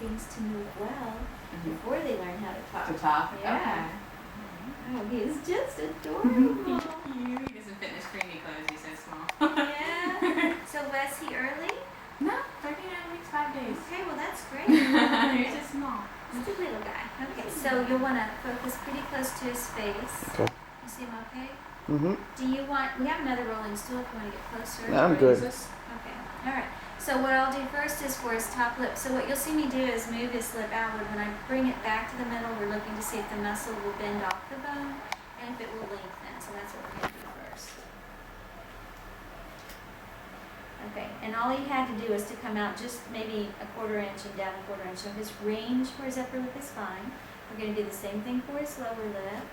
things to move well before they learn how to talk. To talk? Yeah. Okay. Oh, he is just adorable. He doesn't fit in his creamy clothes, he's so small. Yeah. So was he early? No, 39 weeks, 5 days. Okay, well that's great. He's just small. Just a little guy. Okay, so you'll want to focus pretty close to his face. Okay. You see him okay? Mm-hmm. Do you want, we have another rolling stool if you want to get closer. No, I'm good. Okay, all right. So what I'll do first is for his top lip. So what you'll see me do is move his lip outward. When I bring it back to the middle, we're looking to see if the muscle will bend off the bone and if it will lengthen. So that's what we're going to do first. Okay, and all he had to do was to come out just maybe a 1/4 inch and down a 1/4 inch. So his range for his upper lip is fine. We're going to do the same thing for his lower lip.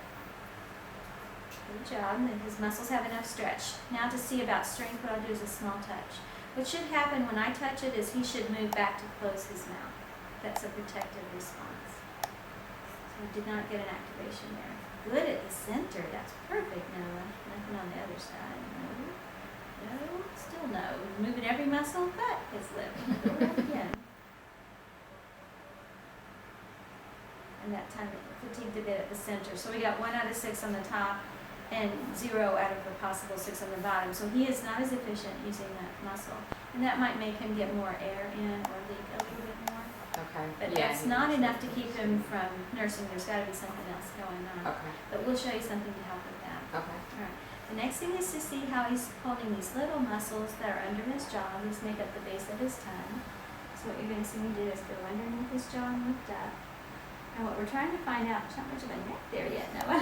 Good job, and his muscles have enough stretch. Now to see about strength, what I'll do is a small touch. What should happen when I touch it is he should move back to close his mouth. That's a protective response. So we did not get an activation there. Good at the center, that's perfect, Noah. Nothing on the other side. No, still no. Moving every muscle but his lip. Go around again. And that time it fatigued a bit at the center. So we got 1 out of 6 on the top and 0 out of the possible 6 on the bottom. So he is not as efficient using that muscle. And that might make him get more air in or leak a little bit more. Okay. But that's not enough to keep him from nursing. There's got to be something else going on. Okay. But we'll show you something to help with that. Okay. All right. The next thing is to see how he's holding these little muscles that are under his jaw. These make up the base of his tongue. So what you're going to see me do is go underneath his jaw and lift up. And what we're trying to find out, there's not much of a neck there yet, Noah,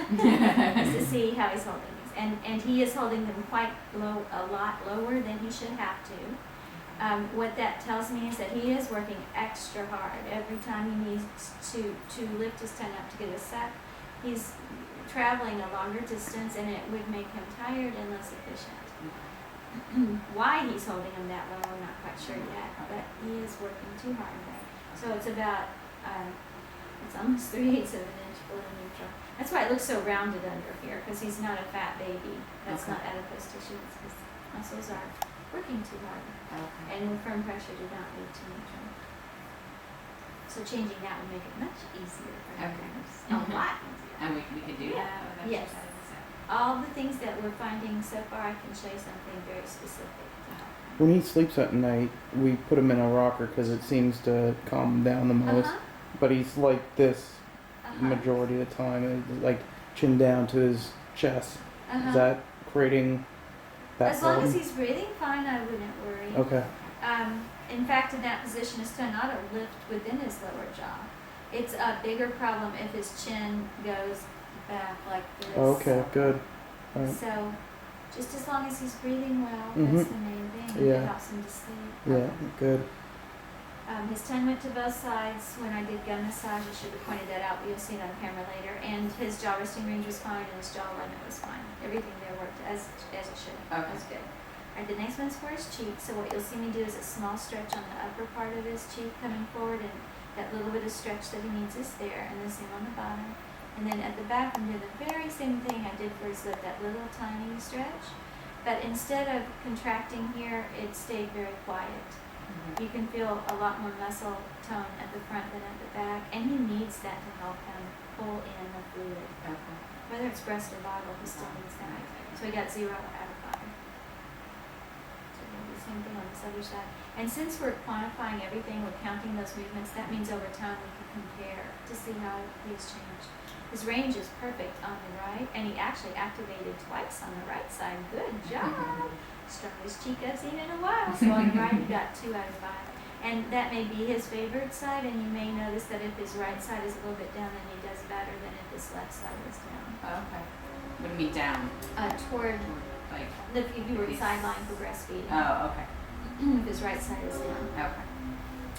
is to see how he's holding these. And he is holding them quite low, a lot lower than he should have to. What that tells me is that he is working extra hard every time he needs to lift his tongue up to get a suck. He's traveling a longer distance and it would make him tired and less efficient. Why he's holding them that low, I'm not quite sure yet, but he is working too hard there. So it's about, it's almost 3/8 of an inch below neutral. That's why it looks so rounded under here, because he's not a fat baby. That's not adipose tissue, it's his muscles are working too hard. Okay. And with firm pressure did not lead to neutral. So changing that would make it much easier for him. Okay. A lot easier. And we could do that with Yes. exercises. All the things that we're finding so far, I can show you something very specific to help him. When he sleeps at night, we put him in a rocker because it seems to calm him down the most. But he's like this majority of the time, like chin down to his chest. Is that creating that As long problem? as he's breathing fine, I wouldn't worry. Okay. In fact, in that position, his tongue ought to lift within his lower jaw. It's a bigger problem if his chin goes back like this. Okay, good. All right. So, just as long as he's breathing well, Mhm. that's the main thing. Yeah. It helps him to sleep. Yeah, good. His tongue went to both sides when I did gum massage. I should have pointed that out, but you'll see it on camera later. And his jaw resting range was fine, and his jaw alignment was fine. Everything there worked as it should. Okay. That was good. All right, the next one's for his cheek. So what you'll see me do is a small stretch on the upper part of his cheek coming forward, and that little bit of stretch that he needs is there, and the same on the bottom. And then at the back, I'm doing the very same thing I did for his lip, that little tiny stretch. But instead of contracting here, it stayed very quiet. You can feel a lot more muscle tone at the front than at the back, and he needs that to help him pull in the fluid. Okay. Whether it's breast or bottle, he still needs that. So he got 0 out of 5. So we'll do the same thing on this other side. And since we're quantifying everything, we're counting those movements, that means over time we can compare to see how he's changed. His range is perfect on the right, and he actually activated twice on the right side. Good job! Strongest cheek I've seen in a while. So on the right, he got 2 out of 5. And that may be his favored side, and you may notice that if his right side is a little bit down, then he does better than if his left side is down. Okay. Would it be down? Toward Like. the if you were sideline for breastfeeding. Oh, okay. If his right side is down. Okay.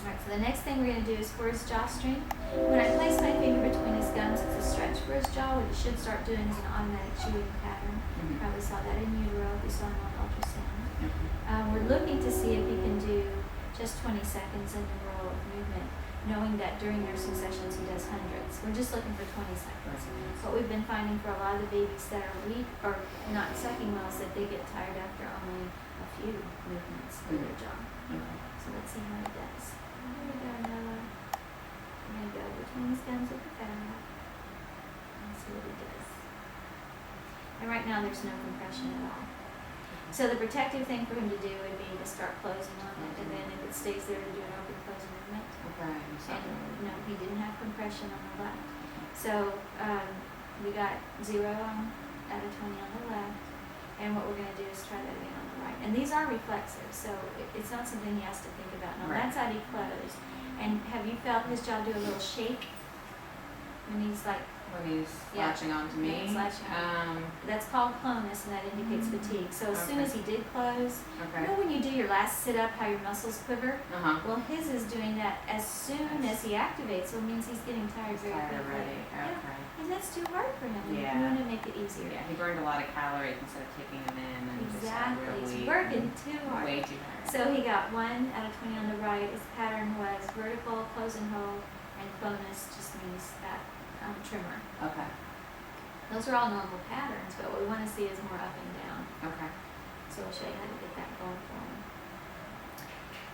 Alright, so the next thing we're going to do is for his jaw strength. When I place my finger between his gums, it's a stretch for his jaw. What he should start doing is an automatic chewing pattern. You probably saw that in utero if you saw him on ultrasound. We're looking to see if he can do just 20 seconds in a row of movement, knowing that during nursing sessions he does hundreds. We're just looking for 20 seconds. What we've been finding for a lot of the babies that are weak or not sucking well is that they get tired after only a few movements for their jaw. So let's see how he does. Here we go, Noah. right now there's no compression at all. So the protective thing for him to do would be to start closing on it, and then if it stays there, to do an open close movement. Okay. And no, he didn't have compression on the left. So we got 0 out of 20 on the left, and what we're going to do is try that again on the right. And these are reflexive, so it's not something he has to think about. Now Right. that side he closed. And have you felt his jaw do a little shake when he's like, When he's Yeah. latching on to me. When he's latching that's called clonus, and that indicates fatigue. So as soon Okay. as he did close, you Okay. know when you do your last sit up, how your muscles quiver? Uh-huh. Well, his is doing that as soon as he activates, so it means he's getting tired very Tired quickly. already. Yeah. Okay. And that's too hard for him. Yeah. You want to make it easier. Yeah, he burned a lot of calories instead of taking them in and just got Exactly. real He's weak working and too hard. way too hard. So he got 1 out of 20 on the right. His pattern was vertical, close and hold, and clonus just means that trimmer. Okay. Those are all normal patterns, but what we want to see is more up and down. Okay. So we'll show you how to get that going for him.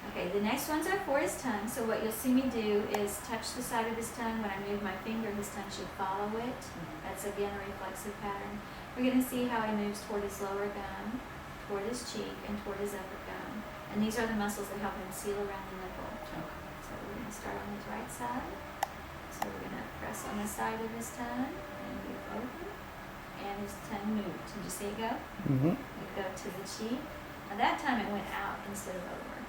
Okay, the next ones are for his tongue. So what you'll see me do is touch the side of his tongue. When I move my finger, his tongue should follow it. That's again a reflexive pattern. We're going to see how he moves toward his lower gum, toward his cheek, and toward his upper gum. And these are the muscles that help him seal around the nipple. Okay. So we're going to start on his right side. So we're going to press on the side of his tongue and move over. And his tongue moved. Did you see it go? Mm-hmm. We go to the cheek. Now that time it went out instead of over.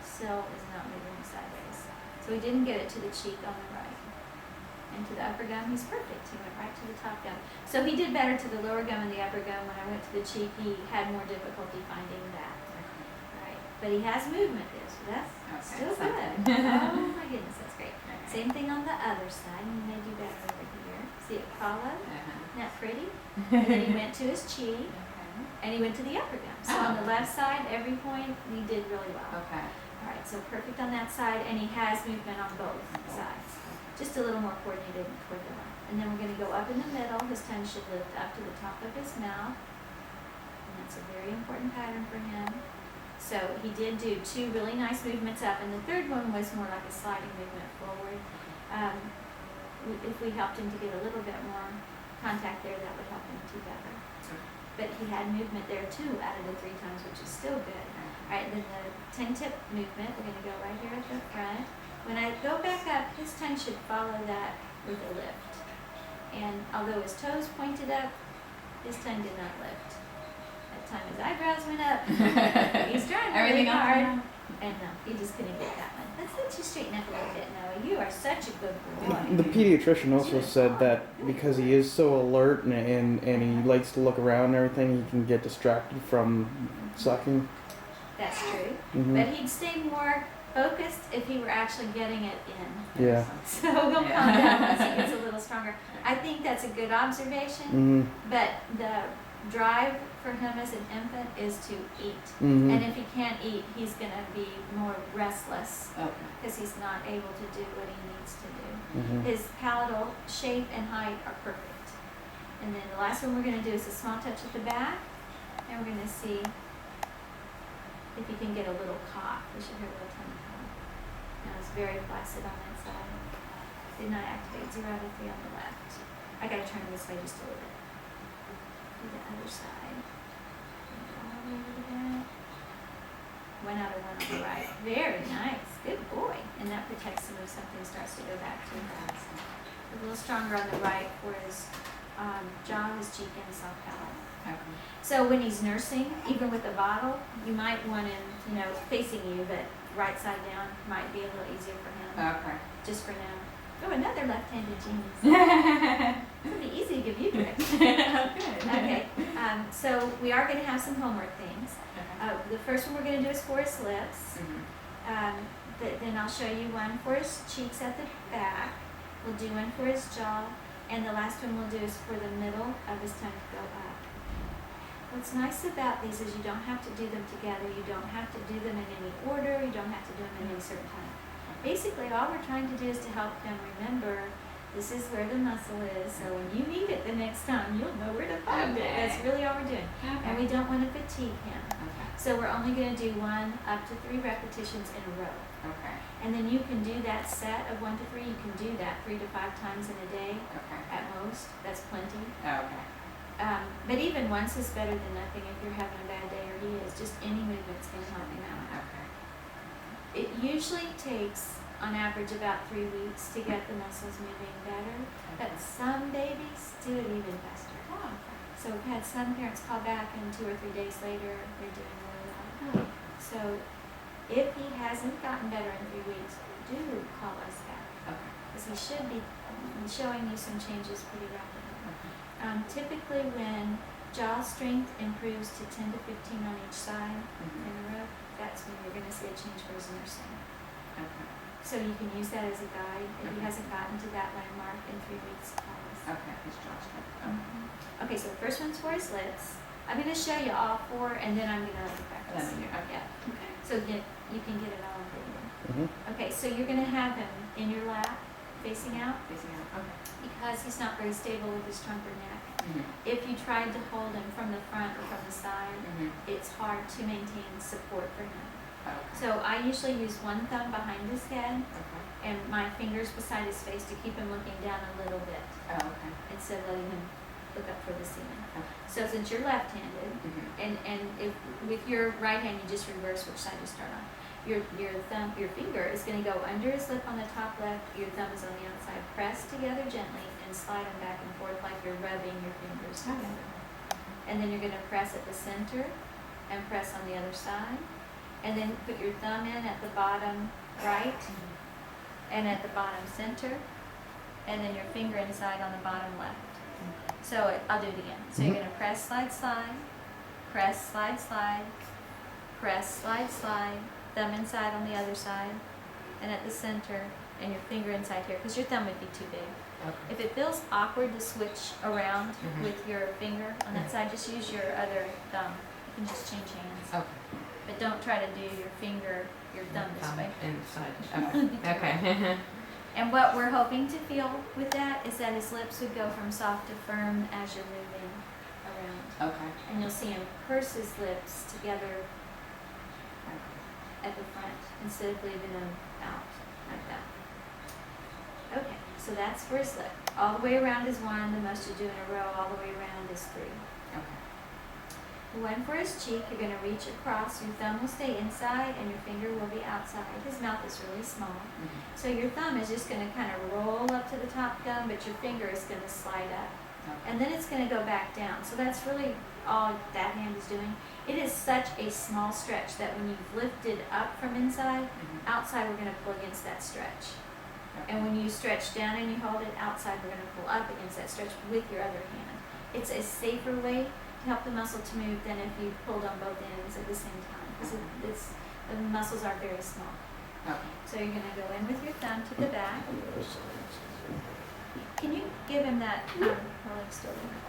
Still is not moving sideways. So we didn't get it to the cheek on the right. And to the upper gum, he's perfect. He went right to the top gum. So he did better to the lower gum and the upper gum. When I went to the cheek, he had more difficulty finding that. Right. But he has movement there, so that's still good. Oh my goodness, that's great. Same thing on the other side, and they do better over here. See it follow? Isn't that pretty? And then he went to his cheek, Okay. and he went to the upper gum. So on the left side, every point, he did really well. Okay. All right, so perfect on that side, and he has movement on both sides. Just a little more coordinated toward the left. And then we're going to go up in the middle. His tongue should lift up to the top of his mouth. And that's a very important pattern for him. So he did do 2 really nice movements up, and the third one was more like a sliding movement forward. If we helped him to get a little bit more contact there, that would help him to better. But he had movement there 2 out of the 3 times, which is still good. All right, then the 10-tip movement, we're going to go right here at the front. When I go back up, his tongue should follow that with a lift. And although his toes pointed up, his tongue did not lift. That time his eyebrows went up. He's trying really Everything else hard. went up? And no, he just couldn't get that one. Let's let you straighten up a little bit, Noah. You are such a good boy. The pediatrician also said that because he is so alert and he likes to look around and everything, he can get distracted from sucking. That's true. Mm-hmm. But he'd stay more focused if he were actually getting it in. Yeah. So he'll calm down once he gets a little stronger. I think that's a good observation, Mm-hmm. but the drive for him as an infant is to eat. Mm-hmm. And if he can't eat, he's going to be more restless Okay. because he's not able to do what he needs to do. Mm-hmm. His palatal shape and height are perfect. And then the last one we're going to do is a small touch at the back, and we're going to see if you can get a little cough. We should hear a little tiny cough. Now it's very placid on that side. Did not activate. 0 out of 3 on the left. I gotta turn this way just a little bit. Do the other side. All the way to that. 1 out of 1 on the right. Very nice. Good boy. And that protects him if something starts to go back too fast. A little stronger on the right for his jaw, his cheek, and his soft palate. Okay. So when he's nursing, even with a bottle, you might want him, facing you, but right side down might be a little easier for him, Okay. just for now. Oh, another left-handed genius. It'll be easy to give you directions. Good. Okay, so we are going to have some homework things. The first one we're going to do is for his lips. Mhm. Then I'll show you one for his cheeks at the back. We'll do one for his jaw. And the last one we'll do is for the middle of his tongue to go up. What's nice about these is you don't have to do them together. You don't have to do them in any order. You don't have to do them in any certain time. Basically, all we're trying to do is to help them remember this is where the muscle is. So when you need it the next time, you'll know where to find it. Okay. That's really all we're doing. And we don't want to fatigue him. Okay. So we're only going to do 1 up to 3 repetitions in a row. Okay. And then you can do that set of 1 to 3. You can do that 3 to 5 times in a day Okay. at most. That's plenty. Okay. But even once is better than nothing if you're having a bad day, or he is. Just any movement's gonna help him out. Okay. It usually takes, on average, about 3 weeks to get the muscles moving better. But some babies do it even faster. Oh, okay. So we've had some parents call back and 2 or 3 days later, they're doing really well. So if he hasn't gotten better in 3 weeks, do call us back. Okay. Because he should be showing you some changes pretty rapidly. Okay. Typically when jaw strength improves to 10 to 15 on each side Mhm. in a row, that's when you're going to see a change for his nursing. Okay. So you can use that as a guide. If he Okay. hasn't gotten to that landmark in 3 weeks, call us. Okay. His jaw strength. Okay. Okay, so the first one's for his lips. I'm going to show you all 4, and then I'm going to let you practice. Then you- okay. Yeah. So you can get it all in video. Mm-hmm. Okay, so you're going to have him in your lap, facing out, Facing out. Okay. because he's not very stable with his trunk or neck. Mhm. If you tried to hold him from the front or from the side, Mhm. it's hard to maintain support for him. Okay. So I usually use one thumb behind his head Okay. and my fingers beside his face to keep him looking down a little bit Oh, okay. instead of letting him look up for the ceiling. Okay. So since you're left-handed, Mhm. and if with your right hand you just reverse which side you start on. Your finger is going to go under his lip on the top left. Your thumb is on the outside. Press together gently and slide them back and forth like you're rubbing your fingers together. And then you're going to press at the center and press on the other side. And then put your thumb in at the bottom right and at the bottom center. And then your finger inside on the bottom left. So I'll do it again. So you're going to press, slide, slide, press, slide, slide, press, slide, slide, thumb inside on the other side, and at the center, and your finger inside here, because your thumb would be too big. Okay. If it feels awkward to switch around Mhm. with your finger on that Mhm. side, just use your other thumb. You can just change hands. Okay. But don't try to do your finger, your thumb this way. Inside. Okay. Okay. And what we're hoping to feel with that is that his lips would go from soft to firm as you're moving around. Okay. And you'll see him purse his lips together at the front instead of leaving them out like that. Okay, so that's for his lip. All the way around is 1, the most you do in a row. All the way around is 3. Okay. The one for his cheek, you're going to reach across. Your thumb will stay inside and your finger will be outside. His mouth is really small. Mhm. So your thumb is just going to kind of roll up to the top gum, but your finger is going to slide up. Okay. And then it's going to go back down. So that's really all that hand is doing. It is such a small stretch that when you've lifted up from inside, Mhm. outside we're going to pull against that stretch. Okay. And when you stretch down and you hold it, outside we're going to pull up against that stretch with your other hand. It's a safer way to help the muscle to move than if you pulled on both ends at the same time. Because the muscles are very small. Okay. So you're going to go in with your thumb to the back. Can you give him that while I'm still there?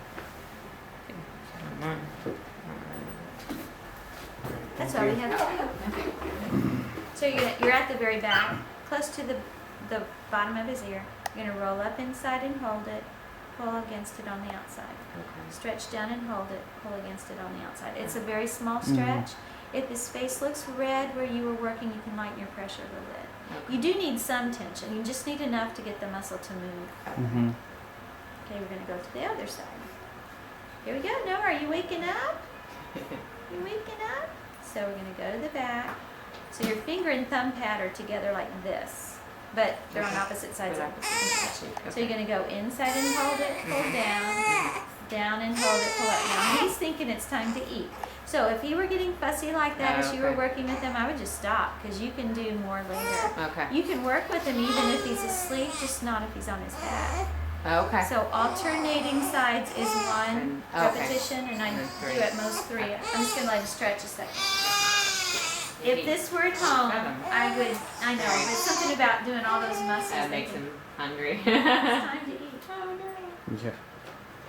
That's all we have to do. So you're at the very back, close to the bottom of his ear. You're going to roll up inside and hold it, pull against it on the outside. Okay. Stretch down and hold it, pull against it on the outside. It's a very small stretch. If his face looks red where you were working, you can lighten your pressure a little bit. You do need some tension. You just need enough to get the muscle to move. Mm-hmm. Okay, we're going to go to the other side. Here we go. Noah, are you waking up? You waking up? So we're going to go to the back. So your finger and thumb pad are together like this, but they're on opposite sides of the cheek. So you're going to go inside and hold it, pull down and hold it, pull up. Now he's thinking it's time to eat. So if he were getting fussy like that as you were Okay. working with him, I would just stop because you can do more later. Okay. You can work with him even if he's asleep, just not if he's on his back. Okay. So alternating sides is 1 Okay. repetition, and I And then do 3. at most 3. I'm just gonna let it stretch a second. If this were at home, I know, but something about doing all those muscles. That they makes can- him hungry. It's time to eat. Oh no. Yeah.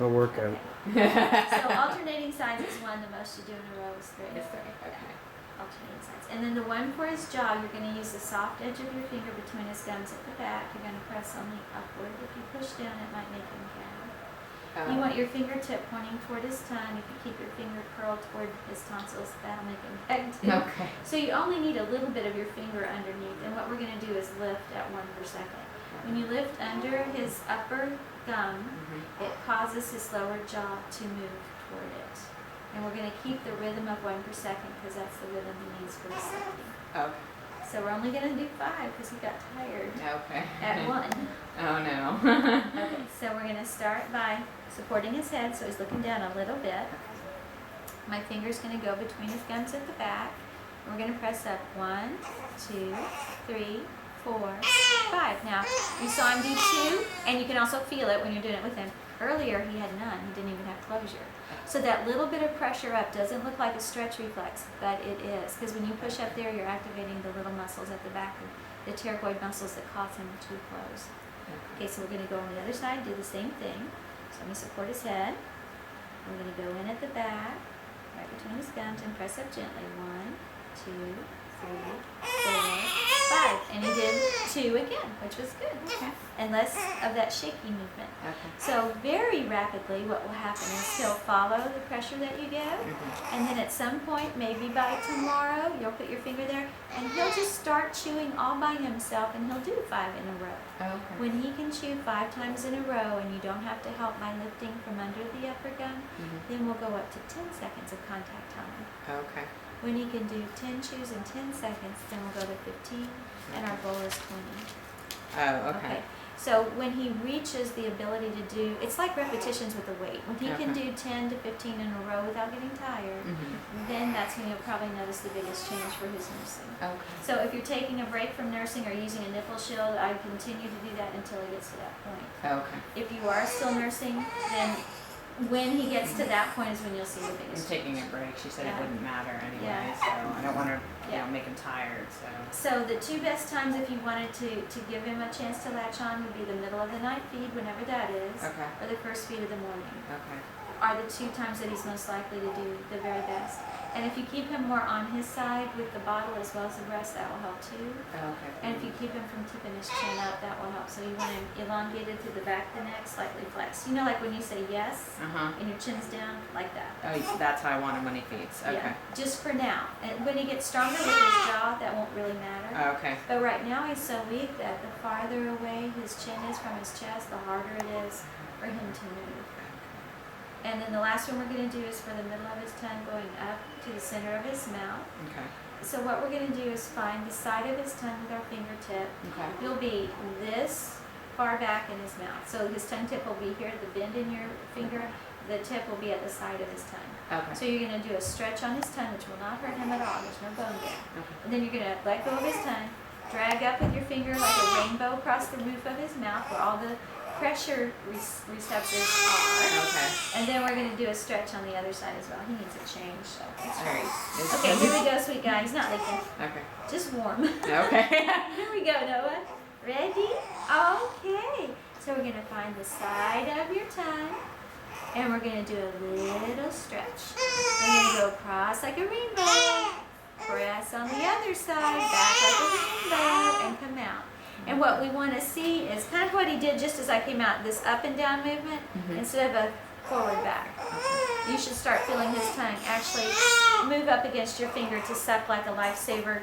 A workout. So alternating sides is 1. The most you do in a row is 3. It's 3. Okay. Alternating sides. And then the one for his jaw, you're going to use the soft edge of your finger between his gums at the back. You're going to press only upward. If you push down, it might make him gag. You want your fingertip pointing toward his tongue. If you keep your finger curled toward his tonsils, that'll make him gag too. Okay. So you only need a little bit of your finger underneath. And what we're going to do is lift at 1 per second. When you lift under his upper gum, it causes his lower jaw to move toward it. And we're going to keep the rhythm of 1 per second because that's the rhythm he needs for the sucking. Okay. So we're only going to do 5 because he got tired Okay. at 1. Oh no. Okay, so we're going to start by supporting his head so he's looking down a little bit. My finger's going to go between his gums at the back. And we're going to press up 1, 2, 3, 4, 5. Now, you saw him do 2, and you can also feel it when you're doing it with him. Earlier, he had none. He didn't even have closure. So that little bit of pressure up doesn't look like a stretch reflex, but it is. Because when you push up there, you're activating the little muscles at the back, the pterygoid muscles that cause him to close. Okay, so we're going to go on the other side, do the same thing. So let me support his head. We're going to go in at the back, right between his gums, and press up gently. 1, 2, 3, 4, 5. And he did 2 again, which was good. Okay. And less of that shaky movement. Okay. So very rapidly what will happen is he'll follow the pressure that you give, and then at some point, maybe by tomorrow, you'll put your finger there, and he'll just start chewing all by himself, and he'll do 5 in a row. Okay. When he can chew 5 times in a row, and you don't have to help by lifting from under the upper gum, then we'll go up to 10 seconds of contact time. Okay. When he can do 10 chews in 10 seconds, then we'll go to 15, and our goal is 20. Oh, okay. So when he reaches the ability to do, it's like repetitions with the weight. When he can do 10 to 15 in a row without getting tired, then that's when you'll probably notice the biggest change for his nursing. Okay. So if you're taking a break from nursing or using a nipple shield, I continue to do that until he gets to that point. Okay. If you are still nursing, then when he gets to that point is when you'll see the I'm biggest taking change. a break. She said Yeah. it wouldn't matter anyway, Yeah. so I don't want to Yeah. make him tired. So. So the 2 best times if you wanted to give him a chance to latch on would be the middle of the night feed, whenever that is, Okay. or the first feed of the morning, Okay. are the 2 times that he's most likely to do the very best. And if you keep him more on his side with the bottle as well as the breast, that will help too. Okay. And if you keep him from tipping his chin up, that will help. So you want him elongated to the back of the neck, slightly flexed. You know, like when you say yes, and your chin's down, like that. Oh, that's how I want him when he feeds. Okay. Yeah, just for now. And when he gets stronger with his jaw, that won't really matter. Okay. But right now he's so weak that the farther away his chin is from his chest, the harder it is for him to move. And then the last one we're going to do is for the middle of his tongue going up to the center of his mouth. Okay. So what we're going to do is find the side of his tongue with our fingertip. Okay. You'll be this far back in his mouth. So his tongue tip will be here, the bend in your finger. The tip will be at the side of his tongue. Okay. So you're going to do a stretch on his tongue, which will not hurt him at all. There's no bone there. Okay. And then you're going to let go of his tongue, drag up with your finger like a rainbow across the roof of his mouth where all the pressure receptors are. Okay. And then we're going to do a stretch on the other side as well. He needs a change, so it's All great. right. Okay, here we go, sweet guy. He's not leaking. Okay. Just warm. Okay. Here we go, Noah. Ready? Okay. So we're going to find the side of your tongue, and we're going to do a little stretch. We're going to go across like a rainbow, press on the other side, back like a rainbow, and come out. And what we want to see is kind of what he did just as I came out, this up and down movement, instead of a forward back. You should start feeling his tongue actually move up against your finger to suck like a lifesaver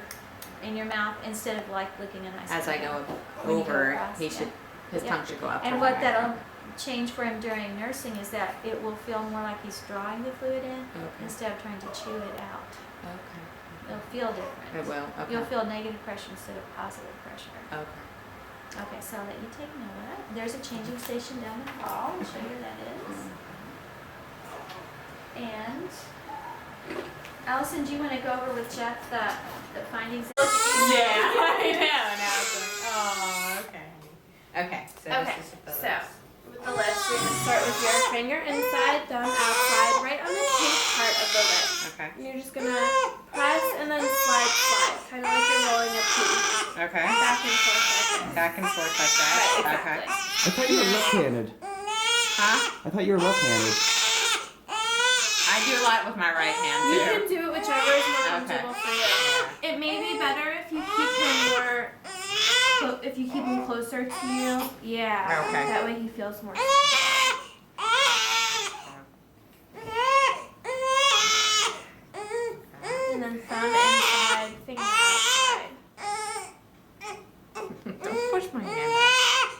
in your mouth instead of like licking an ice cream. As I go When you go over, across, he should, his Yeah. tongue should go up. And to what the that'll back. change for him during nursing is that it will feel more like he's drawing the fluid in Okay. instead of trying to chew it out. Okay. It'll feel different. It will. Okay. You'll feel negative pressure instead of positive pressure. Okay. Okay, so I'll let you take Noah. There's a changing station down the hall. I'll show you where that is. And Allison, do you want to go over with Jeff the findings? Yeah, I know. Now it's like, oh, okay. Okay. So Okay, this is the so with the lips, you're gonna start with your finger inside, thumb outside, right on the pink part of the lip. Okay. And you're just gonna press and then slide, kind of like you're rolling a pea. Okay. Back and forth like this. Back and forth like that. Right, Okay. exactly. I thought you were left-handed. Huh? I thought you were left-handed. I do a lot with my right hand You too. can do it whichever is more Okay. comfortable for you. It may be better if you keep him more, if you keep him closer to you. Yeah. Okay. That way he feels more. And then thumb inside, finger outside. Don't push my hand.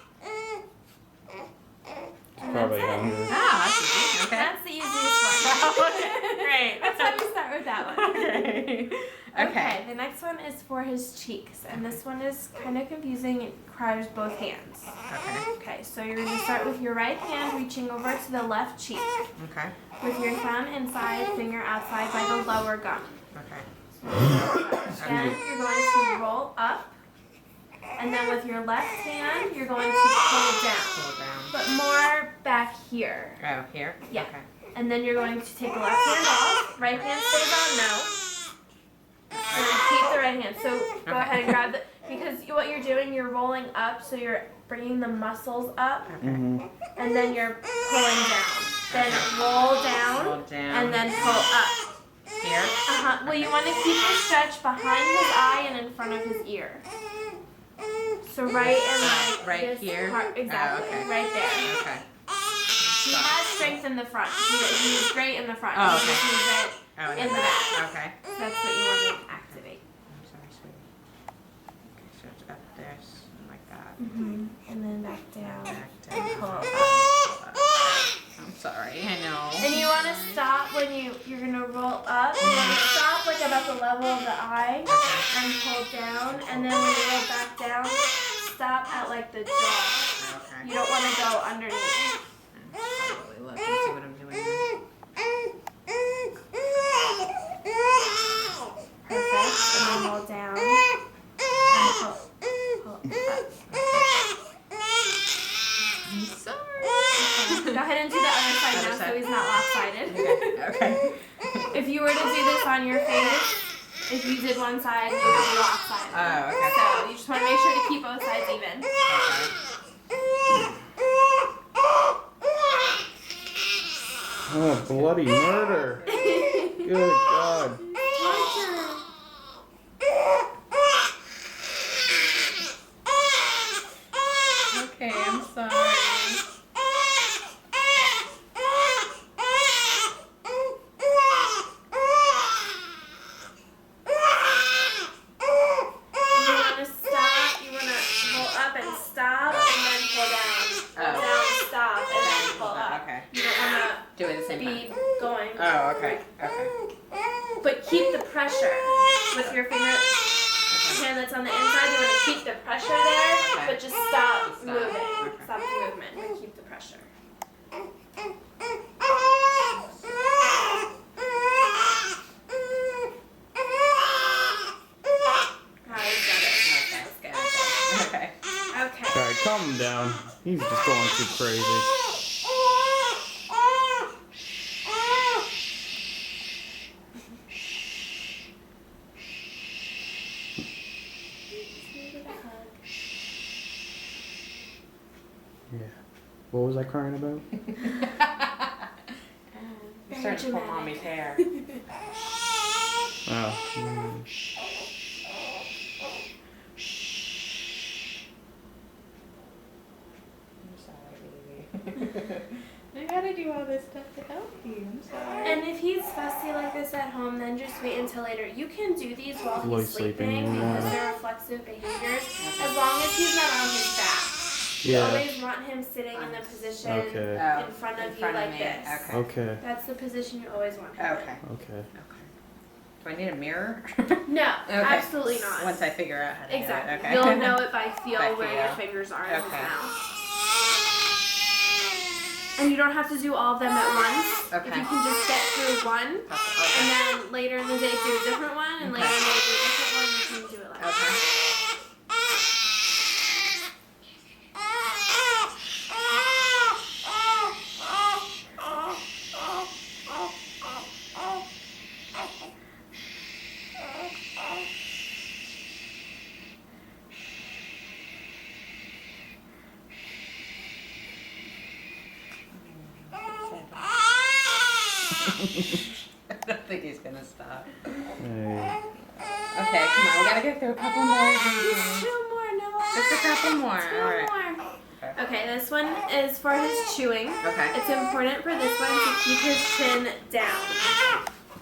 probably that's it. hungry. Ah, that's easy. Okay. That's the easiest one. Great. That's why we start with that one. Okay. Okay, the next one is for his cheeks, and this one is kind of confusing. It requires both hands. Okay. Okay, so you're going to start with your right hand reaching over to the left cheek, Okay. with your thumb inside, finger outside by the lower gum. Okay. Then you're going to roll up, and then with your left hand, you're going to pull down, Pull down. but more back here. Oh, here? Yeah. Okay. And then you're going to take the left hand off, right hand stays on, no. And then keep the right hand. So go Okay. ahead and grab the, because what you're doing, you're rolling up, so you're bringing the muscles up, Okay. Mm-hmm. and then you're pulling down. Then roll down, Roll down. and then pull up. Here? Well, you want to keep the stretch behind his eye and in front of his ear. So right in like Right this here? part, exactly, Oh, okay. right there. Okay. He has strength in the front. He's great in the front. Oh, He just okay. needs it. Oh, In the back. Okay. So that's what you want to activate. I'm sorry, sweetie. Okay, so it's up there, like that. And then back down. Back And down. pull up. I'm sorry, I know. And you want to stop when you're gonna roll up. You want to stop like about the level of the eye and pull down. And then when you roll back down, stop at like the jaw. Okay. You don't want to go underneath. Probably look and see what I'm doing here. Perfect. And then roll down. And pull up. I'm sorry. Go ahead and do the other side Other now side. so he's not lopsided. Okay. If you were to do this on your face, if you did one side, you would be lopsided. Oh, okay. So you just want to make sure to keep both sides even. Oh, bloody murder! Good God! Okay, I'm sorry. You want to stop, you want to roll up and stop, and then pull down. Roll down, stop, and then pull up. Okay. You don't want Do it at the to same be time. going. Oh, okay. Okay. But keep the pressure with your finger. Hand that's on the inside, you want to keep the pressure there, Okay. but just stop Stop. moving. Okay. Stop the movement, but keep the pressure. He's got it. That's good. Okay. Okay. Alright, calm him down. He's just going too crazy. Yeah. What was I crying about? You're starting to pull mommy's hair. Oh. I'm sorry, baby. I gotta do all this stuff to help you. I'm sorry. And if he's fussy like this at home, then just wait until later. You can do these while While he's he's sleeping, sleeping yeah. because they're reflexive behaviors, as long as he's not on his back. You Yeah. always want him sitting in the position Okay. Oh, in front of in you front of like me. this. Okay. Okay. That's the position you always want him Okay. Okay. Okay. Do I need a mirror? in. No, Okay. absolutely not. Once I figure out how to Exactly. do it. Okay. You'll know it by feel By where feel. your fingers are in his Okay. mouth. And you don't have to do all of them at once. Okay. If you can just get through one, and Okay. then later in the day do a different one, and later in the day do a different one, you can do it like that. Okay. I don't think he's gonna stop. Hey. Okay, come on, we gotta get through a couple more. Just two more, Noah. Just a couple more. Two All right. more. Okay, this one is for his chewing. Okay. It's important for this one to keep his chin down.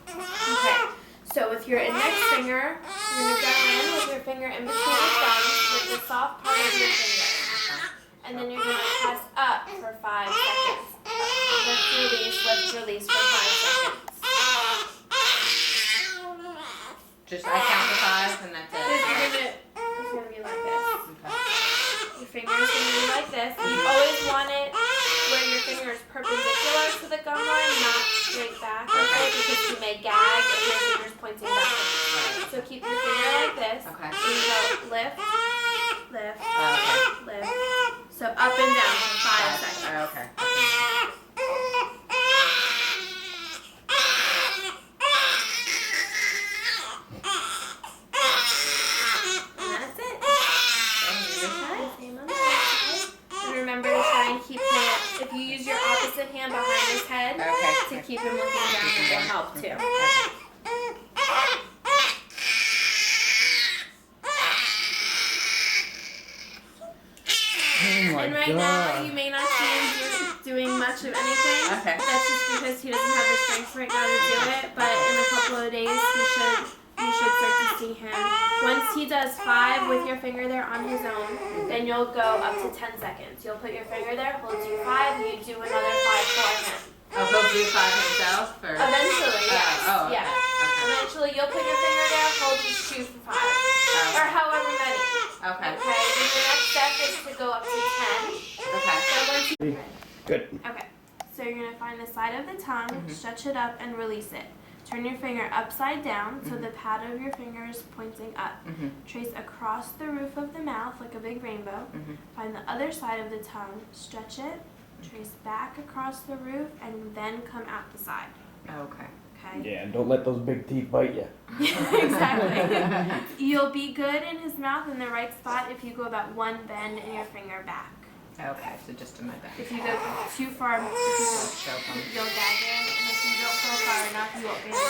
Okay, so with your index finger, you're going to go in with your finger in between the thumbs with the soft part of your finger. And then you're going to press up for 5 seconds. release for 5 seconds. Just I count to 5 and that's It's it. gonna be like this. Okay. Your finger's gonna be like this. You always want it where your finger is perpendicular to the gum line, not straight back, okay? Because you may gag if your finger's pointing backwards. So keep your finger like this. Okay. And you go lift, lift, Okay. lift. So up and down for 5 seconds. Okay. And that's it. Okay. Same on the other side. And remember to try and keep him, if you use your opposite hand behind his head Okay. to keep him looking down, it will help too. Oh my And right now, god. you may not see him doing much of anything. Okay. That's just because he doesn't have the strength right now to do it. But in a couple of days, you should start to see him. Once he does 5 with your finger there on his own, then you'll go up to 10 seconds. You'll put your finger there, he'll do 5, and you do another 5 for him. Oh, he'll do 5 himself? Or? Eventually, yes. Oh, okay. Yeah. Okay. Eventually, you'll put your finger there, he'll just shoot for 5. Or however many. Okay. Okay. Then the next step is to go up to 10. Okay. So once you Good. Okay, so you're gonna find the side of the tongue, Mhm. stretch it up, and release it. Turn your finger upside down so the pad of your finger is pointing up. Mhm. Trace across the roof of the mouth like a big rainbow. Mhm. Find the other side of the tongue, stretch it, trace back across the roof, and then come out the side. Okay. Okay? Yeah, don't let those big teeth bite you. Exactly. You'll be good in his mouth in the right spot if you go about 1 bend in your finger back. Okay, so just to my back. If you go too far, Choke him. you'll gag him, and if you don't go far enough, you won't be able to.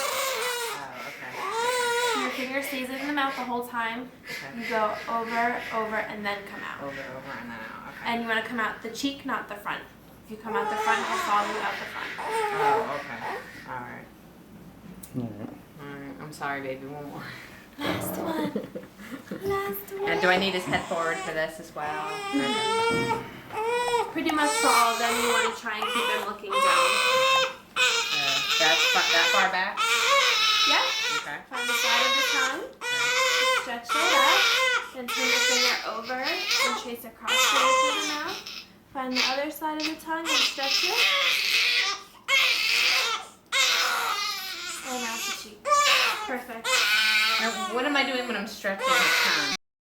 Oh, okay. Your finger stays in the mouth the whole time. Okay. You go over, over, and then come out. Over, and then out. Okay. And you want to come out the cheek, not the front. If you come out the front, he'll follow you out the front. Oh, okay. Alright. Alright. Alright. I'm sorry, baby. One more. Last one. Last one. And do I need his head forward for this as well? Okay. Pretty much for all of them, you want to try and keep him looking down. That far back? Yep. Okay. Find the side of the tongue. Stretch it up. Then turn your finger over and trace across the roof of the mouth. Find the other side of the tongue and stretch it. And out the cheek. Perfect. Now, what am I doing when I'm stretching his tongue?